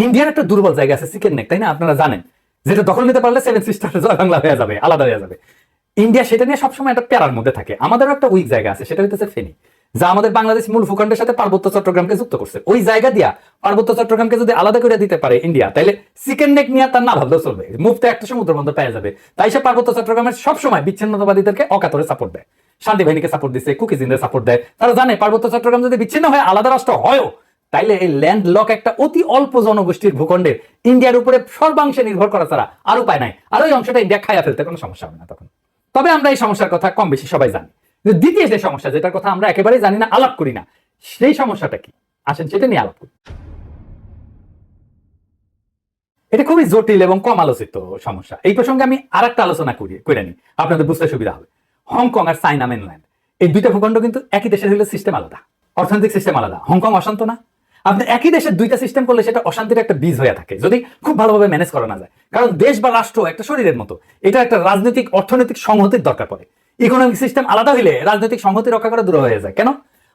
ইন্ডিয়ার একটা দুর্বল জায়গা আছে চিকেন নেক, তাই না? আপনারা জানেন, যেটা দখল নিতে পারলে সেভেন সিস্টার জয় বাংলা হয়ে যাবে, আলাদা হয়ে যাবে। ইন্ডিয়া সেটা নিয়ে সবসময় একটা প্যারার মধ্যে থাকে। আমাদেরও একটা উইক জায়গা আছে, সেটা হইতেছে ফেনী, যা আমাদের বাংলাদেশ মূল ভূখণ্ডের সাথে পার্বত্য চট্টগ্রামকে যুক্ত করছে। ওই জায়গা দিয়া পার্বত্য চট্টগ্রামকে যদি আলাদা করে দিতে পারে ইন্ডিয়া, তাহলে চিকেন নেক নিয়ে তার না ভাবলেও চলবে, মুফতে একটা সমুদ্র বন্দর পেয়ে যাবে। তাই সে পার্বত্য চট্টগ্রামের সবসময় বিচ্ছিন্নতাবাদীদেরকে অকাতরে সাপোর্ট দেয়, শান্তি বাহিনীকে সাপোর্ট দিচ্ছে, কুকিজিনদের সাপোর্ট দেয়। তারা জানে পার্বত্য চট্টগ্রাম যদি বিচ্ছিন্ন হয়, আলাদা রাষ্ট্র হয়ও, তাইলে এই ল্যান্ড লক একটা অতি অল্প জনগোষ্ঠীর ভূখণ্ডের ইন্ডিয়ার উপরে সর্বাংশে নির্ভর করা ছাড়া আর উপায় নাই। আর ওই অংশটা ইন্ডিয়া খাইয়া ফেলতে কোনো সমস্যা হবে না তখন। তবে আমরা এই সমস্যার কথা কম বেশি সবাই জানি। দ্বিতীয় যে সমস্যা, যেটার কথা আমরা একেবারেই জানি না, আলাপ করি না, সেই সমস্যাটা কি? আসেন সেটা নিয়ে আলাপ করি। এটা খুবই জটিল এবং কম আলোচিত সমস্যা। এই প্রসঙ্গে আমি আর একটা আলোচনা করে নিই, আপনাদের বুঝতে সুবিধা হবে। হংকং আর চায়না মেনল্যান্ড, এই দুইটা ভূখণ্ড কিন্তু একই দেশের হলে সিস্টেম আলাদা, অর্থনৈতিক সিস্টেম আলাদা। হংকং অশান্ত না? আপনি একই দেশের দুইটা সিস্টেম করলে সেটা অশান্তির একটা বীজ হয়ে থাকে, যদি খুব ভালোভাবে ম্যানেজ করা না যায়। কারণ দেশ বা রাষ্ট্র একটা শরীরের মতো, এটা একটা রাজনৈতিক অর্থনৈতিক সংহতির দরকার পড়ে। ইকোনমিক সিস্টেম আলাদা হইলে রাজনৈতিক সংহতি রক্ষা করা দূর হয়ে যায়। কেন?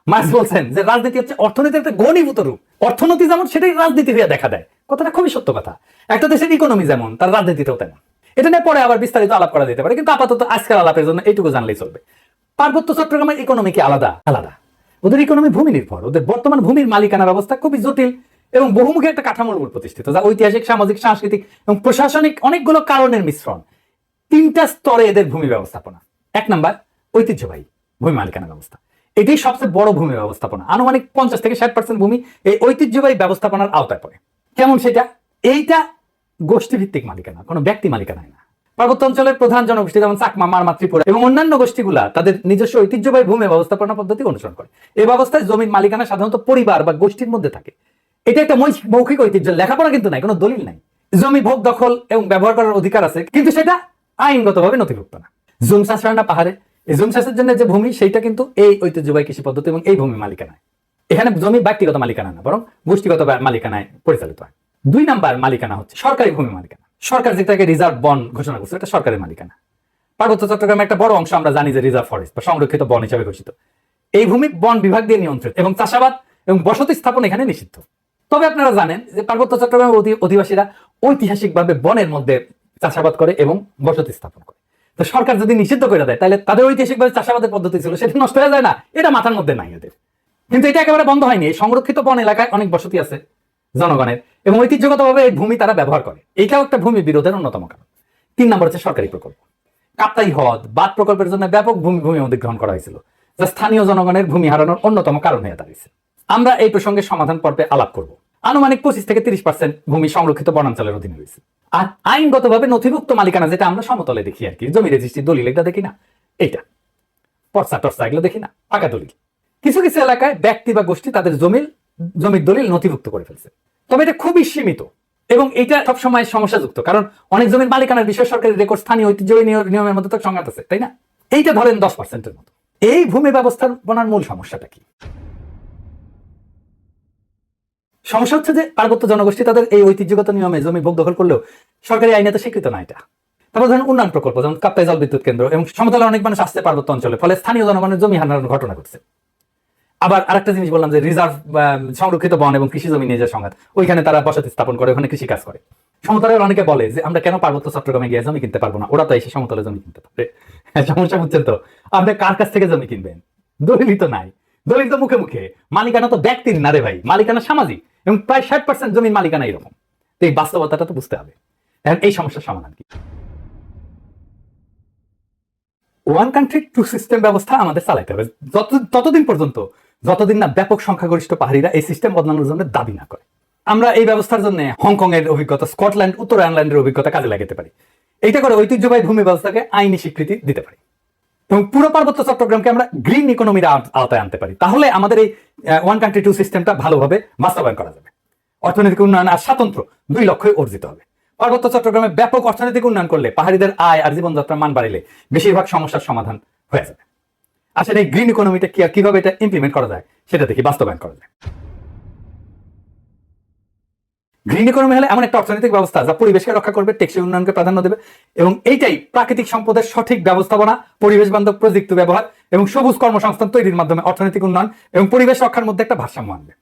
মার্কস বলছেন যে রাজনীতি হচ্ছে অর্থনীতির একটা ঘনীভূত রূপ। অর্থনীতি যেমন, সেটাই রাজনীতি হয়ে দেখা দেয়। কথাটা খুবই সত্য কথা। একটা দেশের ইকোনমি যেমন, তার রাজনীতিটাও তেমন। এটা নিয়ে পরে আবার বিস্তারিত আলাপ করা যেতে পারে, কিন্তু আপাতত আজকের আলাপের জন্য এইটুকু জানলেই চলবে। পার্বত্য চট্টগ্রামের ইকোনমি কি আলাদা? আলাদা। ওদের ইকোনমি ভূমি নির্ভর। ওদের বর্তমান ভূমির মালিকানা ব্যবস্থা খুবই জটিল এবং বহুমুখী একটা কাঠামোর উপর প্রতিষ্ঠিত, যা ঐতিহাসিক, সামাজিক, সাংস্কৃতিক এবং প্রশাসনিক অনেকগুলো কারণের মিশ্রণ। তিনটা স্তরে এদের ভূমি ব্যবস্থাপনা। এক নাম্বার, ঐতিহ্যবাহী ভূমি মালিকানা ব্যবস্থা। এটাই সবচেয়ে বড় ভূমি ব্যবস্থাপনা। আনুমানিক 50 থেকে 60% ভূমি এই ঐতিহ্যবাহী ব্যবস্থাপনার আওতায় পড়ে। কেমন সেটা? এইটা গোষ্ঠীভিত্তিক মালিকানা, কোনো ব্যক্তি মালিকানা না। পার্বত্য অঞ্চলের প্রধান জনগোষ্ঠী যেমন চাকমা, মারমা, ত্রিপুরা এবং অন্যান্য গোষ্ঠীগুলা তাদের নিজস্ব ঐতিহ্যবাহী ভূমি ব্যবস্থাপনা পদ্ধতি অনুসরণ করে। এই ব্যবস্থায় জমির মালিকানা সাধারণত পরিবার বা গোষ্ঠীর মধ্যে থাকে। এটা একটা মৌখিক ঐতিহ্য, লেখাপড়া কিন্তু নাই, কোনো দলিল নাই। জমি ভোগ, দখল এবং ব্যবহার করার অধিকার আছে, কিন্তু সেটা আইনগতভাবে নথিভুক্ত না। জুম চাষ হয় না পাহাড়ে, এই জুম চাষের জন্য যে ভূমি, সেইটা কিন্তু এই ঐতিহ্যবাহী কৃষি পদ্ধতি এবং এই ভূমি মালিকানায়। এখানে জমি ব্যক্তিগত মালিকানা না, বরং গোষ্ঠীগত মালিকানায় পরিচালিত হয়। 2 নাম্বার মালিকানা হচ্ছে সরকারি ভূমি মালিকানা। সরকার যেটাকে রিজার্ভ বন ঘোষণা করছে, এটা সরকারি মালিকানা। পার্বত্য চট্টগ্রামে একটা বড় অংশ আমরা জানি যে রিজার্ভ ফরেস্ট বা সংরক্ষিত বন হিসেবে ঘোষিত। এই ভূমি বন বিভাগ দিয়ে নিয়ন্ত্রিত এবং চাষাবাদ এবং বসতি স্থাপন এখানে নিষিদ্ধ। তবে আপনারা জানেন যে পার্বত্য চট্টগ্রামের অধিবাসীরা ঐতিহাসিকভাবে বনের মধ্যে চাষাবাদ করে এবং বসতি স্থাপন করে। তো সরকার যদি নিষিদ্ধ করে দেয়, তাহলে তাদের ঐতিহাসিকভাবে চাষাবাদের পদ্ধতি ছিল, সেটা নষ্ট হয়ে যায় না? এটা মাথার মধ্যে নাই এদের। কিন্তু এটা একেবারে বন্ধ হয়নি। এই সংরক্ষিত বন এলাকায় অনেক বসতি আছে জনগণের এবং ঐতিহ্যগতভাবে এই ভূমি তারা ব্যবহার করে। এইটাও একটা ভূমি বিরোধের অন্যতম কারণ। 3 নম্বর হচ্ছে সরকারি প্রকল্প। কাপ্তাই হ্রদ বাঁধ প্রকল্পের জন্য ব্যাপক ভূমি অধিগ্রহণ করা হয়েছিল, যা স্থানীয় জনগণের ভূমি হারানোর অন্যতম কারণ হয়ে দাঁড়িয়েছে। আমরা এই প্রসঙ্গে সমাধান পর্বে আলাপ করব। আনুমানিক 25 থেকে 30% ভূমি সংরক্ষিত বনাঞ্চলের অধীনে রয়েছে। আর আইনগতভাবে নথিভুক্ত মালিকানা, যেটা আমরা সমতলে দেখি আর কি, জমি রেজিস্ট্রি, দলিল, এটা দেখি না, এইটা পর্চা টর্চা এগুলো দেখি না, পাকা দলিল। কিছু কিছু এলাকায় ব্যক্তি বা গোষ্ঠী তাদের জমির দলিল নথিভুক্ত করে ফেলছে, তবে এটা খুবই সীমিত এবং এটা সবসময় সমস্যাযুক্ত, কারণ অনেক জমির মালিকানার বিষয়ে সরকারি রেকর্ড, স্থানীয় ঐতিহ্যবাহী নিয়মের মধ্যে তো সংঘাত আছে, তাই না? এইটা ধরেন 10%-এর মতো। এই ভূমি ব্যবস্থাপনার মূল সমস্যাটা কি? সমস্যা হচ্ছে যে পার্বত্য জনগোষ্ঠী তাদের এই ঐতিহ্যগত নিয়মে জমি ভোগ দখল করলেও সরকারি আইনে তো স্বীকৃত না এটা। তারপর ধরেন উন্নয়ন প্রকল্প, যেমন কাপ্তাই জল বিদ্যুৎ কেন্দ্র এবং সমতলে অনেক মানুষ আসছে পার্বত্য অঞ্চলে, ফলে স্থানীয় জনগণের জমি হারানোর ঘটনা ঘটছে। আবার আরেকটা জিনিস বললাম যে রিজার্ভ সংরক্ষিত বন এবং কৃষি জমি নিয়ে যে সংঘাত, ওইখানে তারা বসতি স্থাপন করে, ওখানে কৃষি কাজ করে। সমতলের অনেকে বলে যে আমরা কেন পার্বত্য চট্টগ্রামে গিয়ে জমি কিনতে পারবো না, ওরা তো এসে সমতলে জমি কিনতে পারে। সমস্যা বুঝছেন তো? আপনি কার কাছ থেকে জমি কিনবেন? দলিল তো নাই, দলিল তো মুখে মুখে। মালিকানা তো ব্যক্তির না রে ভাই, মালিকানা সামাজিক এবং প্রায় 60% জমির মালিকানা এরকম। তো এই বাস্তবতাটা তো বুঝতে হবে। এখন এই সমস্যার সমাধান কি? 1 কান্ট্রি 2 সিস্টেম ব্যবস্থা আমাদের চালাইতে হবে ততদিন পর্যন্ত, যতদিন না ব্যাপক সংখ্যাগরিষ্ঠ পাহাড়িরা এই সিস্টেম বদলানোর জন্য দাবি না করে। আমরা এই ব্যবস্থার জন্য হংকং এর অভিজ্ঞতা, স্কটল্যান্ড, উত্তর আয়ারল্যান্ডের অভিজ্ঞতা কাজে লাগাতে পারি। এইটা করে ঐতিহ্যবাহী ভূমি ব্যবস্থাকে আইনি স্বীকৃতি দিতে পারি এবং পুরো পার্বত্য চট্টগ্রামকে আমরা গ্রিন ইকোনমির আওতায় আনতে পারি। তাহলে আমাদের এই 1 কান্ট্রি 2 সিস্টেমটা ভালোভাবে বাস্তবায়ন করা যাবে। অর্থনৈতিক উন্নয়ন আর স্বাতন্ত্র্য 2 লক্ষ্যই অর্জিত হবে। পার্বত্য চট্টগ্রামে ব্যাপক অর্থনৈতিক উন্নয়ন করলে, পাহাড়িদের আয় আর জীবনযাত্রার মান বাড়িলে বেশিরভাগ সমস্যার সমাধান হয়ে যাবে। আসলে এই গ্রিন ইকোনমিটা কিভাবে এটা ইমপ্লিমেন্ট করা যায় সেটা দেখি, বাস্তবায়ন করা যায়। গ্রিন ইকোনমি হলে এমন একটা অর্থনৈতিক ব্যবস্থা যা পরিবেশকে রক্ষা করবে, টেকসই উন্নয়নকে প্রাধান্য দেবে এবং এইটাই প্রাকৃতিক সম্পদের সঠিক ব্যবস্থাপনা, পরিবেশ বান্ধব প্রযুক্তি ব্যবহার এবং সবুজ কর্মসংস্থান তৈরির মাধ্যমে অর্থনৈতিক উন্নয়ন এবং পরিবেশ রক্ষার মধ্যে একটা ভারসাম্য আনবে।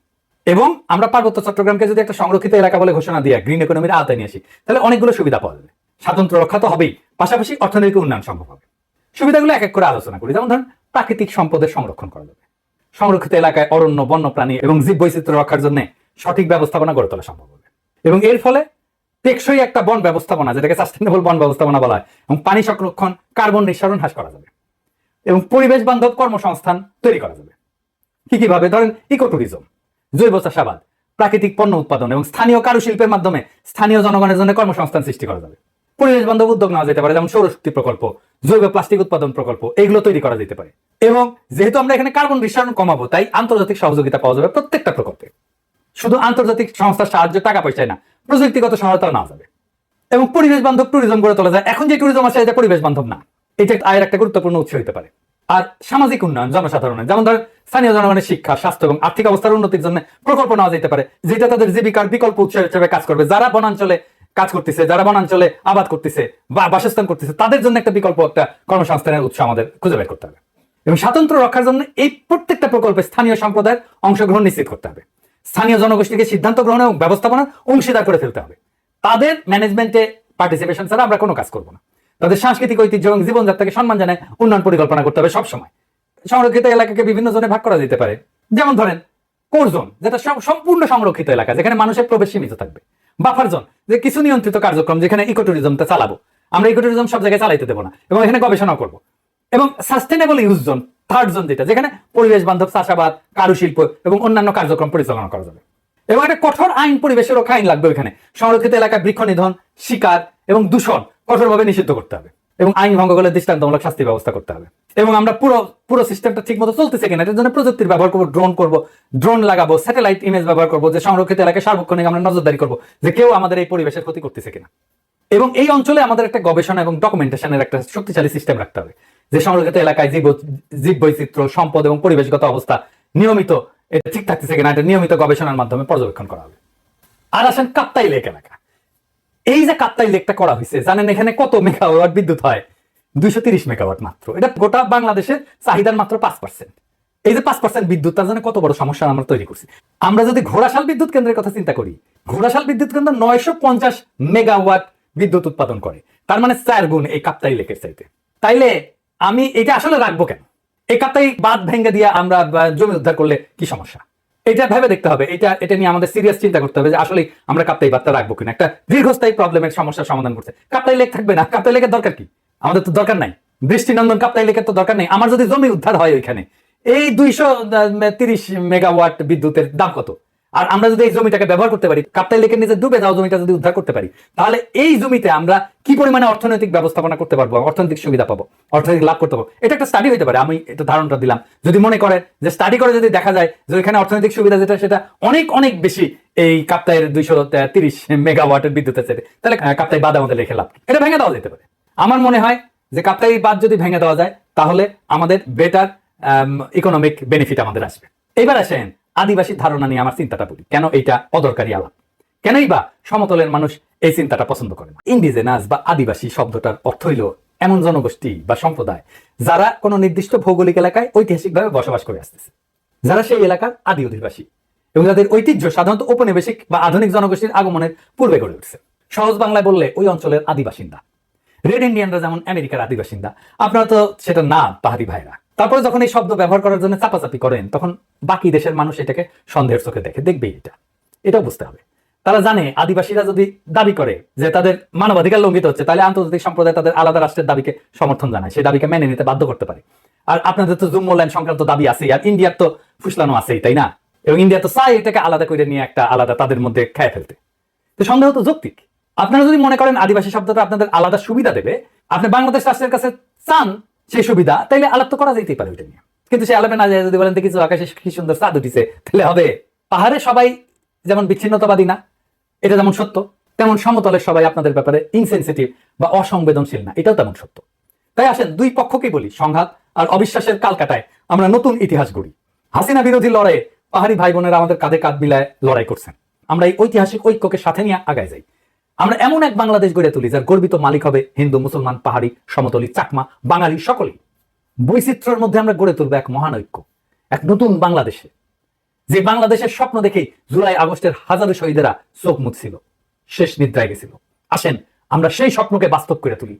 এবং আমরা পার্বত্য চট্টগ্রামকে যদি একটা সংরক্ষিত এলাকা বলে ঘোষণা দিয়ে গ্রিন ইকোনমির আওতায় নিয়ে আসি, তাহলে অনেকগুলো সুবিধা পাওয়া যাবে। স্বাতন্ত্র্য রক্ষা তো হবেই, পাশাপাশি অর্থনৈতিক উন্নয়ন সম্ভব হবে। সুবিধাগুলো এক এক করে আলোচনা করি। যেমন ধরেন, প্রাকৃতিক সম্পদের সংরক্ষণ করা যাবে। সংরক্ষিত এলাকায় অরণ্য, বন্যপ্রাণী এবং জীব বৈচিত্র্য রক্ষার জন্য সঠিক ব্যবস্থাপনা গড়ে তোলা সম্ভব হবে। এবং এর ফলে টেকসই একটা বন ব্যবস্থাপনা, যেটাকে সাস্টেনেবল বন ব্যবস্থাপনা বলা হয়, এবং পানি সংরক্ষণ, কার্বন নিঃসরণ হ্রাস করা যাবে এবং পরিবেশ বান্ধব কর্মসংস্থান তৈরি করা যাবে। কিভাবে? ধরেন, ইকো ট্যুরিজম, জৈব চাষাবাদ, প্রাকৃতিক পণ্য উৎপাদন এবং স্থানীয় কারুশিল্পের মাধ্যমে স্থানীয় জনগণের জন্য কর্মসংস্থান সৃষ্টি করা যাবে। পরিবেশ বান্ধব উদ্যোগ নেওয়া যেতে পারে, যেমন সৌরশক্তি প্রকল্প, জৈব প্লাস্টিক উৎপাদন প্রকল্প, এগুলো তৈরি করা যেতে পারে। এবং যেহেতু আমরা এখানে কার্বন নিঃসরণ কমাবো, তাই আন্তর্জাতিক সহযোগিতা পাওয়া যাবে প্রত্যেকটা প্রকল্পে। শুধু আন্তর্জাতিক সংস্থার সাহায্য, টাকা পয়সায় না, প্রযুক্তিগত সহায়তা নেওয়া যাবে। এবং পরিবেশ বান্ধব ট্যুরিজম গড়ে তোলা যায়। এখন যে ট্যুরিজম আছে, এটা পরিবেশ বান্ধব না, এটা আয়ের একটা গুরুত্বপূর্ণ উৎস হতে পারে। আর সামাজিক উন্নয়ন, জনসাধারণের, যেমন ধরেন স্থানীয় জনগণের শিক্ষা, স্বাস্থ্য এবং আর্থিক অবস্থার উন্নতির জন্য প্রকল্প নেওয়া যেতে পারে, যেটা তাদের জীবিকার বিকল্প উৎস হিসেবে কাজ করবে। যারা বনাঞ্চলে কাজ করতেছে, যারা বনাঞ্চলে আবাদ করতেছে বা বাসস্থান করতেছে, তাদের জন্য একটা বিকল্প, একটা কর্মসংস্থানের উৎস আমাদের খুঁজে বের করতে হবে। এবং স্বাতন্ত্র্য রক্ষার জন্য এই প্রত্যেকটা প্রকল্পে স্থানীয় সম্প্রদায়ের অংশগ্রহণ নিশ্চিত করতে হবে। স্থানীয় জনগোষ্ঠীকে সিদ্ধান্ত গ্রহণ এবং ব্যবস্থাপনার অংশীদার করে ফেলতে হবে। তাদের ম্যানেজমেন্টে পার্টিসিপেশন ছাড়া আমরা কোনো কাজ করবো না। তাদের সাংস্কৃতিক ঐতিহ্য এবং জীবনযাত্রাকে সম্মান জানায় উন্নয়ন পরিকল্পনা করতে হবে সবসময়। সংরক্ষিত এলাকাকে বিভিন্ন জোনে ভাগ করা যেতে পারে। যেমন ধরেন, কোর জোন, যেটা সম্পূর্ণ সংরক্ষিত এলাকা, যেখানে মানুষের প্রবেশ সীমিত থাকবে। বাফার জোন, যে কিছু নিয়ন্ত্রিত কার্যক্রম, যেখানে ইকো ট্যুরিজমটা চালাবো। আমরা ইকো ট্যুরিজম সব জায়গায় চালাইতে দেবো না, এবং এখানে গবেষণাও করবো। এবং sustainable use zone, third zone, যেটা যেখানে পরিবেশ বান্ধব চাষাবাদ, কারুশিল্প এবং অন্যান্য কার্যক্রম পরিচালনা করা যাবে। এবং একটা কঠোর আইন, পরিবেশের রক্ষা আইন লাগবে ওইখানে। সংরক্ষিত এলাকায় বৃক্ষ নিধন, শিকার এবং দূষণ কঠোরভাবে নিষিদ্ধ করতে হবে, এবং আইন ভঙ্গ করলে দৃষ্টান্তমূলক শাস্তি ব্যবস্থা করতে হবে। এবং আমরা পুরো সিস্টেমটা ঠিক মতো চলতেছে কিনা, এটার জন্য প্রযুক্তির ব্যবহার করবো, ড্রোন লাগাবো, স্যাটেলাইট ইমেজ ব্যবহার করবো, যে সংরক্ষিত এলাকায় সার্বক্ষণিক আমরা নজরদারি করবো যে কেউ আমাদের এই পরিবেশের ক্ষতি করতেছে কিনা। এবং এই অঞ্চলে আমাদের একটা গবেষণা এবং ডকুমেন্টেশনের একটা শক্তিশালী সিস্টেম রাখতে হবে, যে সংরক্ষিত এলাকায় জীব বৈচিত্র্য, সম্পদ এবং পরিবেশগত অবস্থা নিয়মিত এটা ঠিক থাকতেছে কিনা, এটা নিয়মিত গবেষণার মাধ্যমে পর্যবেক্ষণ করা হবে। আর আসেন কাপ্তাই লেক এলাকা। এই যে কাপ্তাই লেকটা করা হয়েছে, জানেন এখানে কত মেগাওয়াট বিদ্যুৎ হয়? 230 মেগাওয়াট মাত্র। এটা গোটা বাংলাদেশের চাহিদার মাত্র 5%। এই যে 5% বিদ্যুৎ, তার জন্য কত বড় সমস্যা আমরা তৈরি করছি। আমরা যদি ঘোড়াশাল বিদ্যুৎ কেন্দ্রের কথা চিন্তা করি, ঘোড়াশাল বিদ্যুৎ কেন্দ্র 950 মেগাওয়াট বিদ্যুৎ উৎপাদন করে, তার মানে 4 গুণ এই কাপ্তাই লেকের চাইতে। তাইলে আমি এটা আসলে রাখবো কেন? এই কাপ্তাই বাঁধ ভেঙে দিয়ে আমরা জমি উদ্ধার করলে কি সমস্যা? এটা ভেবে দেখতে হবে। এটা নিয়ে আমাদের সিরিয়াস চিন্তা করতে হবে যে আসলে আমরা কাপ্তাই বাঁধটা রাখবো কিনা। একটা দীর্ঘস্থায়ী প্রবলেমের সমস্যার সমাধান করতে কাপ্তাই লেক থাকবে না। কাপ্তাই লেকের দরকার কি? আমাদের তো দরকার নাই। দৃষ্টিনন্দন কাপ্তাই লেকের তো দরকার নেই। আমার যদি জমি উদ্ধার হয় ওইখানে, এই 230 মেগাওয়াট বিদ্যুতের দাম কত? আর আমরা যদি এই জমিটাকে ব্যবহার করতে পারি, কাপ্তাই লেকের নিচে ডুবে যাওয়া জমিটা যদি উদ্ধার করতে পারি, তাহলে এই জমিতে আমরা কি পরিমাণে অর্থনৈতিক ব্যবস্থাপনা করতে পারবো, অর্থনৈতিক সুবিধা পাবো, অর্থনৈতিক লাভ করতে পারবো। এটা একটা স্টাডি হতে পারে। আমি এটা ধারণাটা দিলাম। যদি মনে করেন যে স্টাডি করে যদি দেখা যায় যে ওইখানে অর্থনৈতিক সুবিধা যেটা, সেটা অনেক অনেক বেশি এই কাপ্তাইয়ের 230 মেগাওয়াটের বিদ্যুতের চাইতে, তাহলে কাপ্তাই বাঁধ আমাদের রেখে লাভ, এটা ভেঙে দেওয়া যেতে পারে। আমার মনে হয় যে কাপ্তাই বাঁধ যদি ভেঙে দেওয়া যায়, তাহলে আমাদের বেটার ইকোনমিক বেনিফিট আমাদের আসবে। এবার আসেন আদিবাসী ধারণা নিয়ে আমার চিন্তাটা বলি। কেন এইটা অদরকারি আলাপ? কেনই বা সমতলের মানুষ এই চিন্তাটা পছন্দ করে না? ইন্ডিজেনাস বা আদিবাসী শব্দটার অর্থ হইল এমন জনগোষ্ঠী বা সম্প্রদায় যারা কোনো নির্দিষ্ট ভৌগোলিক এলাকায় ঐতিহাসিকভাবে বসবাস করে আসতেছে, যারা সেই এলাকার আদি অধিবাসী এবং যাদের ঐতিহ্য সাধারণত ঔপনিবেশিক বা আধুনিক জনগোষ্ঠীর আগমনের পূর্বে গড়ে উঠছে। সহজ বাংলায় বললে ওই অঞ্চলের আদিবাসিন্দা। রেড ইন্ডিয়ানরা যেমন আমেরিকার আদিবাসিন্দা, আপনারা তো সেটা না পাহাড়ি ভাইরা। তারপরে যখন এই শব্দ ব্যবহার করার জন্য চাপাচাপি করেন, তখন বাকি দেশের মানুষ এটাকে সন্দেহের চোখে দেখবে। এটাও বুঝতে হবে। তারা জানে আদিবাসীরা যদি দাবি করে যে তাদের মানবাধিকার লঙ্ঘিত হচ্ছে, তাহলে আন্তর্জাতিক সম্প্রদায় তাদের আলাদা রাষ্ট্রের দাবিকে সমর্থন জানায়, সেই দাবিকে মেনে নিতে বাধ্য করতে পারে। আর আপনাদের তো জুম্মু ল্যান্ড সংক্রান্ত দাবি আছেই, আর ইন্ডিয়ার তো ফুসলানো আছেই, তাই না? এবং ইন্ডিয়া তো চায় এটাকে আলাদা করে নিয়ে একটা আলাদা তাদের মধ্যে খেয়ে ফেলতে। তো সন্দেহ তো যৌক্তিক। আপনারা যদি মনে করেন আদিবাসী শব্দটা আপনাদের আলাদা সুবিধা দেবে, আপনি বাংলাদেশ রাষ্ট্রের কাছে চান সেই সুবিধা, তাইলে আলাপ তো করা যেতেই পারে ওইটা নিয়ে। কিন্তু সে আলাপে না যায় যদি বলেন কিছু আকাশে কি সুন্দর চাঁদ উঠিছে, তাহলে হবে? পাহাড়ে সবাই যেমন বিচ্ছিন্নতাবাদী না, এটা যেমন সত্য, তেমন সমতলের সবাই আপনাদের ব্যাপারে ইনসেনসিটিভ বা অসংবেদনশীল না, এটাও তেমন সত্য। তাই আসেন দুই পক্ষকেই বলি, সংঘাত আর অবিশ্বাসের কালকাটায় আমরা নতুন ইতিহাস গড়ি। হাসিনা বিরোধী লড়াইয়ে পাহাড়ি ভাই বোনেরা আমাদের কাঁধে কাঁধ মিলায় লড়াই করছেন। আমরা এই ঐতিহাসিক ঐক্যকে সাথে নিয়ে আগায় যাই। আমরা এমন এক বাংলাদেশ গড়ে তুলি যার গর্বিত মালিক হবে হিন্দু, মুসলমান, পাহাড়ি, সমতলী, চাকমা, বাঙালি সকলেই। বৈচিত্র্যের মধ্যে আমরা গড়ে তুলবো এক মহান ঐক্য, এক নতুন বাংলাদেশে। যে বাংলাদেশের স্বপ্ন দেখেই জুলাই আগস্টের হাজারো শহীদেরা চোখ মুছছিল, শেষ নিদ্রায় গেছিল। আসেন আমরা সেই স্বপ্নকে বাস্তব করে তুলি।